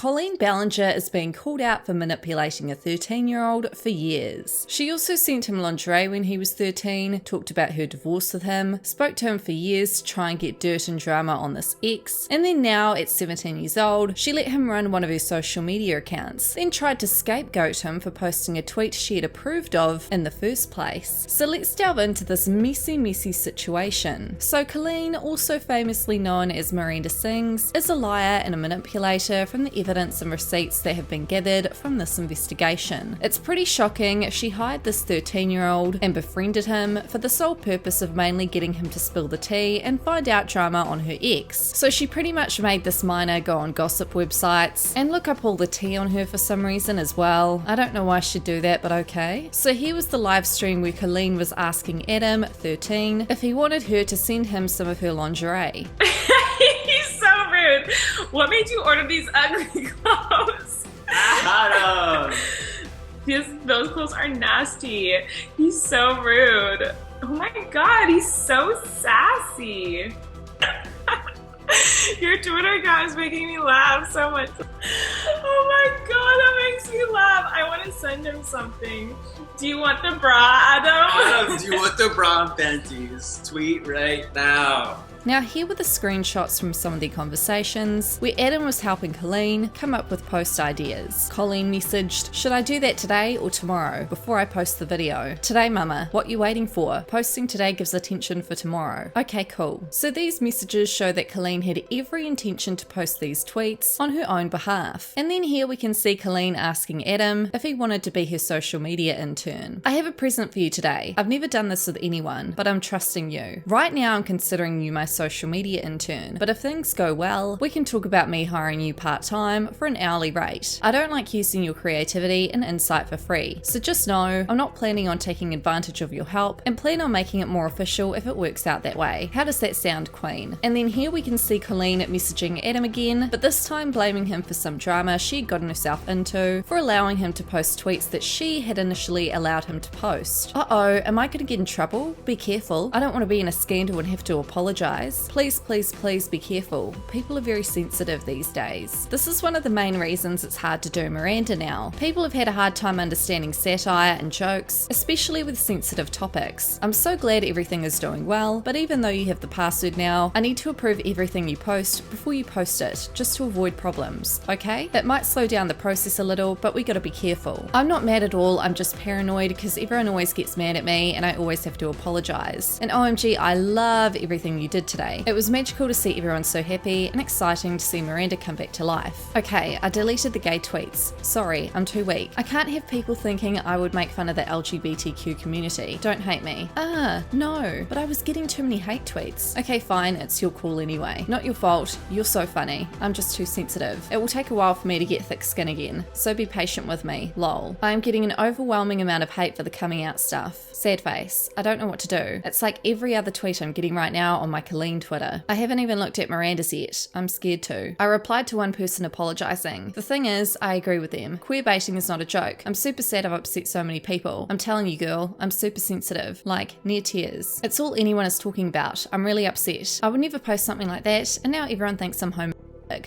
Colleen Ballinger is being called out for manipulating a 13-year-old for years. She also sent him lingerie when he was 13, talked about her divorce with him, spoke to him for years to try and get dirt and drama on this ex, and then now, at 17 years old, she let him run one of her social media accounts, then tried to scapegoat him for posting a tweet she had approved of in the first place. So let's delve into this messy situation. So Colleen, also famously known as Miranda Sings, is a liar and a manipulator from the evidence and receipts that have been gathered from this investigation. It's pretty shocking she hired this 13-year-old and befriended him for the sole purpose of mainly getting him to spill the tea and find out drama on her ex. So she pretty much made this minor go on gossip websites and look up all the tea on her for some reason as well. I don't know why she'd do that, but okay. So here was the live stream where Colleen was asking Adam, 13, if he wanted her to send him some of her lingerie. He's so rude. What made you order these ugly clothes? Adam! Those clothes are nasty. He's so rude. Oh my god, he's so sassy. Your Twitter account is making me laugh so much. Oh my god, that makes me laugh. I want to send him something. Do you want the bra, Adam? Adam, do you want the bra and panties? Tweet right now. Now here were the screenshots from some of their conversations, where Adam was helping Colleen come up with post ideas. Colleen messaged, "Should I do that today or tomorrow, before I post the video? Today, mama. What you waiting for? Posting today gives attention for tomorrow." Okay, cool. So these messages show that Colleen had every intention to post these tweets on her own behalf. And then here we can see Colleen asking Adam if he wanted to be her social media intern. "I have a present for you today. I've never done this with anyone, but I'm trusting you. Right now I'm considering you my social media intern, but if things go well, we can talk about me hiring you part-time for an hourly rate. I don't like using your creativity and insight for free, so just know I'm not planning on taking advantage of your help and plan on making it more official if it works out that way. How does that sound, Queen?" And then here we can see Colleen messaging Adam again, but this time blaming him for some drama she'd gotten herself into for allowing him to post tweets that she had initially allowed him to post. Uh-oh, am I going to get in trouble? Be careful. I don't want to be in a scandal and have to apologize. Please be careful. People are very sensitive these days. This is one of the main reasons it's hard to do Miranda now. People have had a hard time understanding satire and jokes, especially with sensitive topics. I'm so glad everything is doing well, but even though you have the password now, I need to approve everything you post before you post it, just to avoid problems, okay? It might slow down the process a little, but we gotta be careful. I'm not mad at all, I'm just paranoid because everyone always gets mad at me and I always have to apologize. And OMG, I love everything you did today. It was magical to see everyone so happy and exciting to see Miranda come back to life. Okay, I deleted the gay tweets. Sorry, I'm too weak. I can't have people thinking I would make fun of the LGBTQ community. Don't hate me. No, but I was getting too many hate tweets. Okay, fine, it's your call anyway. Not your fault. You're so funny. I'm just too sensitive. It will take a while for me to get thick skin again, so be patient with me. Lol. I am getting an overwhelming amount of hate for the coming out stuff. Sad face. I don't know what to do. It's like every other tweet I'm getting right now on my Colleen Twitter. I haven't even looked at Miranda's yet. I'm scared to. I replied to one person apologizing. The thing is, I agree with them. Queer baiting is not a joke. I'm super sad I've upset so many people. I'm telling you, girl, I'm super sensitive. Like, near tears. It's all anyone is talking about. I'm really upset. I would never post something like that, and now everyone thinks I'm homophobic.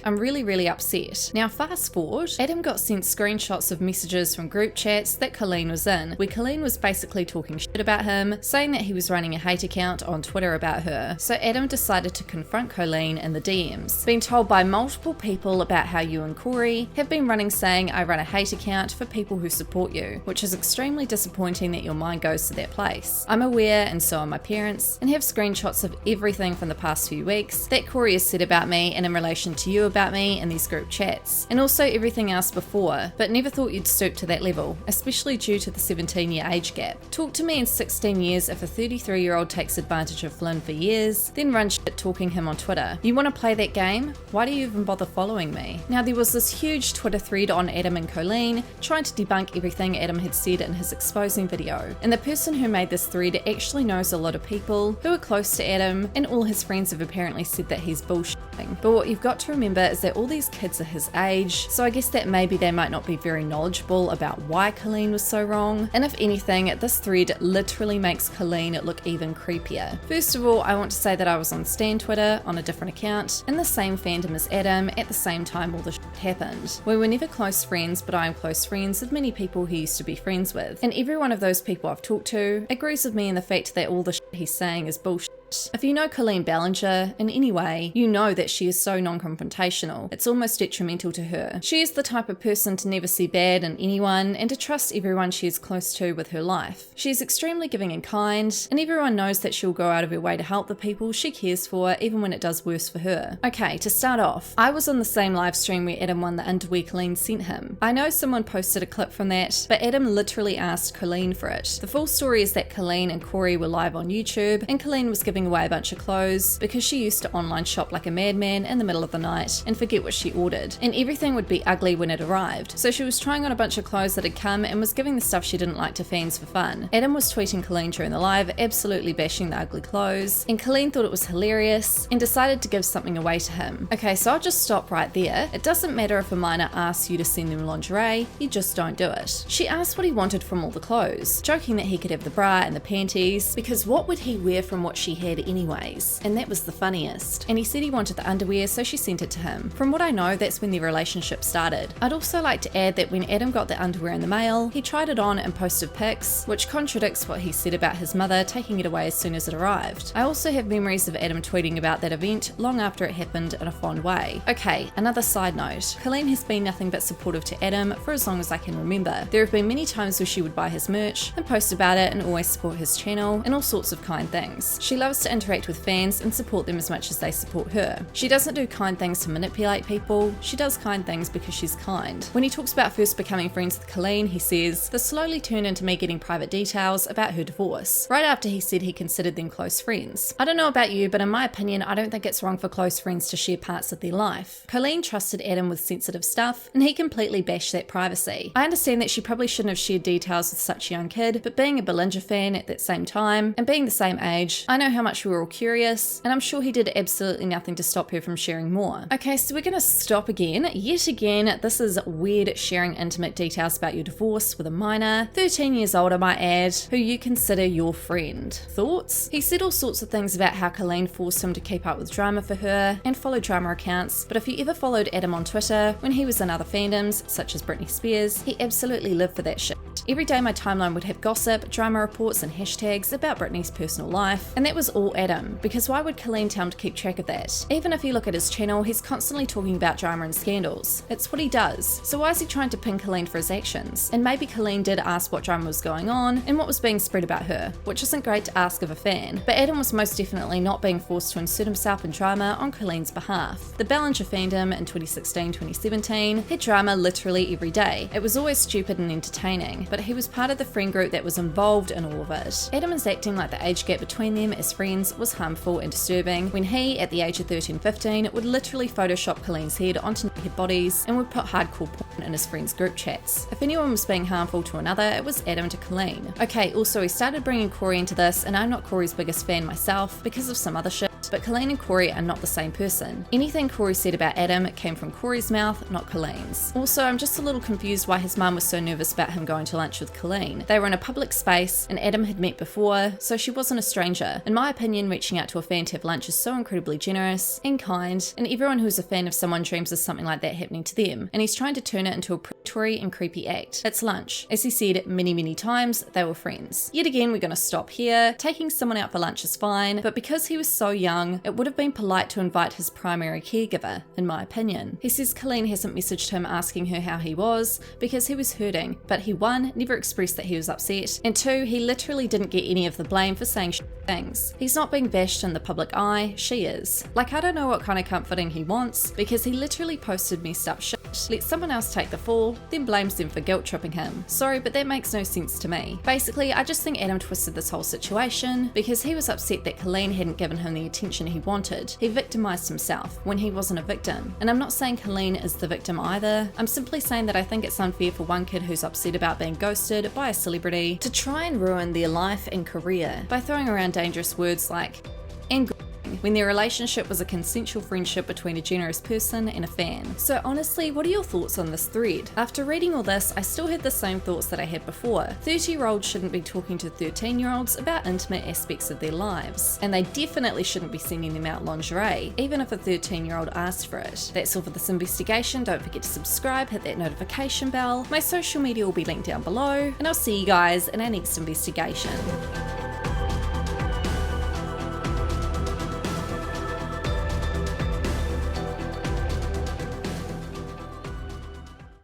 I'm really upset. Now fast forward, Adam got sent screenshots of messages from group chats that Colleen was in, where Colleen was basically talking shit about him, saying that he was running a hate account on Twitter about her. So Adam decided to confront Colleen in the DMs, being told by multiple people about how you and Corey have been running saying I run a hate account for people who support you, which is extremely disappointing that your mind goes to that place. I'm aware, and so are my parents, and have screenshots of everything from the past few weeks that Corey has said about me and in relation to you about me in these group chats, and also everything else before, but never thought you'd stoop to that level, especially due to the 17-year age gap. Talk to me in 16 years if a 33-year-old takes advantage of Flynn for years, then run shit talking him on Twitter. You want to play that game? Why do you even bother following me? Now there was this huge Twitter thread on Adam and Colleen trying to debunk everything Adam had said in his exposing video, and the person who made this thread actually knows a lot of people who are close to Adam, and all his friends have apparently said that he's bullshitting. But what you've got to remember is that all these kids are his age, so I guess that maybe they might not be very knowledgeable about why Colleen was so wrong. And if anything, this thread literally makes Colleen look even creepier. First of all, I want to say that I was on Stan Twitter on a different account, in the same fandom as Adam at the same time all this shit happened. We were never close friends, but I am close friends with many people he used to be friends with. And every one of those people I've talked to agrees with me in the fact that all the shit he's saying is bullshit. If you know Colleen Ballinger in any way, you know that she is so non-confrontational. It's almost detrimental to her. She is the type of person to never see bad in anyone and to trust everyone she is close to with her life. She is extremely giving and kind, and everyone knows that she'll go out of her way to help the people she cares for, even when it does worse for her. Okay, to start off, I was on the same live stream where Adam won the underwear Colleen sent him. I know someone posted a clip from that, but Adam literally asked Colleen for it. The full story is that Colleen and Corey were live on YouTube, and Colleen was giving away a bunch of clothes because she used to online shop like a madman in the middle of the night and forget what she ordered, and everything would be ugly when it arrived. So she was trying on a bunch of clothes that had come and was giving the stuff she didn't like to fans for fun. Adam was tweeting Colleen during the live, absolutely bashing the ugly clothes, and Colleen thought it was hilarious and decided to give something away to him. Okay, so I'll just stop right there. It doesn't matter if a minor asks you to send them lingerie, you just don't do it. She asked what he wanted from all the clothes, joking that he could have the bra and the panties, because what would he wear from what she had anyways? And that was the funniest. And he said he wanted the underwear, so she sent it to him. From what I know, that's when their relationship started. I'd also like to add that when Adam got the underwear in the mail, he tried it on and posted pics, which contradicts what he said about his mother taking it away as soon as it arrived. I also have memories of Adam tweeting about that event long after it happened in a fond way. Okay, another side note. Colleen has been nothing but supportive to Adam for as long as I can remember. There have been many times where she would buy his merch and post about it and always support his channel and all sorts of kind things. She loves to interact with fans and support them as much as they support her. She doesn't do kind things to manipulate people, she does kind things because she's kind. When he talks about first becoming friends with Colleen, he says, "This slowly turned into me getting private details about her divorce," right after he said he considered them close friends. I don't know about you, but in my opinion, I don't think it's wrong for close friends to share parts of their life. Colleen trusted Adam with sensitive stuff, and he completely bashed that privacy. I understand that she probably shouldn't have shared details with such a young kid, but being a Ballinger fan at that same time, and being the same age, I know how much we were all curious, and I'm sure he did absolutely nothing to stop her from sharing more. Okay, so we're gonna stop again. Yet again, this is weird sharing intimate details about your divorce with a minor, 13 years old I might add, who you consider your friend. Thoughts? He said all sorts of things about how Colleen forced him to keep up with drama for her, and follow drama accounts, but if you ever followed Adam on Twitter, when he was in other fandoms, such as Britney Spears, he absolutely lived for that shit. Every day my timeline would have gossip, drama reports, and hashtags about Britney's personal life, and that was all Adam, because why would Colleen tell him to keep track of that? Even if you look at his channel, he's constantly talking about drama and scandals. It's what he does. So why is he trying to pin Colleen for his actions? And maybe Colleen did ask what drama was going on and what was being spread about her, which isn't great to ask of a fan, but Adam was most definitely not being forced to insert himself in drama on Colleen's behalf. The Ballinger fandom in 2016-2017 had drama literally every day. It was always stupid and entertaining, but he was part of the friend group that was involved in all of it. Adam is acting like the age gap between them as friends was harmful and disturbing when he, at the age of 13-15, would literally Photoshop Colleen's head onto naked bodies and would put hardcore porn in his friends' group chats. If anyone was being harmful to another, it was Adam to Colleen. Okay, also he started bringing Corey into this, and I'm not Corey's biggest fan myself because of some other shit, but Colleen and Corey are not the same person. Anything Corey said about Adam came from Corey's mouth, not Colleen's. Also, I'm just a little confused why his mum was so nervous about him going to lunch with Colleen. They were in a public space, and Adam had met before, so she wasn't a stranger. In my opinion, reaching out to a fan to have lunch is so incredibly generous and kind, and everyone who's a fan of someone dreams of something like that happening to them, and he's trying to turn it into a predatory and creepy act. It's lunch. As he said many times, they were friends. Yet again, we're gonna stop here. Taking someone out for lunch is fine, but because he was so young, it would have been polite to invite his primary caregiver, in my opinion. He says Colleen hasn't messaged him asking her how he was because he was hurting, but he, one, never expressed that he was upset, and two, he literally didn't get any of the blame for saying things. He's not being bashed in the public eye, she is. Like, I don't know what kind of comforting he wants, because he literally posted messed up shit, lets someone else take the fall, then blames them for guilt tripping him. Sorry, but that makes no sense to me. Basically, I just think Adam twisted this whole situation because he was upset that Colleen hadn't given him the attention he wanted. He victimized himself when he wasn't a victim. And I'm not saying Colleen is the victim either. I'm simply saying that I think it's unfair for one kid who's upset about being ghosted by a celebrity to try and ruin their life and career by throwing around dangerous words like "and when their relationship was a consensual friendship between a generous person and a fan. So honestly, what are your thoughts on this thread? After reading all this, I still had the same thoughts that I had before. 30-year-olds shouldn't be talking to 13-year-olds about intimate aspects of their lives, and they definitely shouldn't be sending them out lingerie, even if a 13-year-old asked for it. That's all for this investigation. Don't forget to subscribe, hit that notification bell. My social media will be linked down below, and I'll see you guys in our next investigation.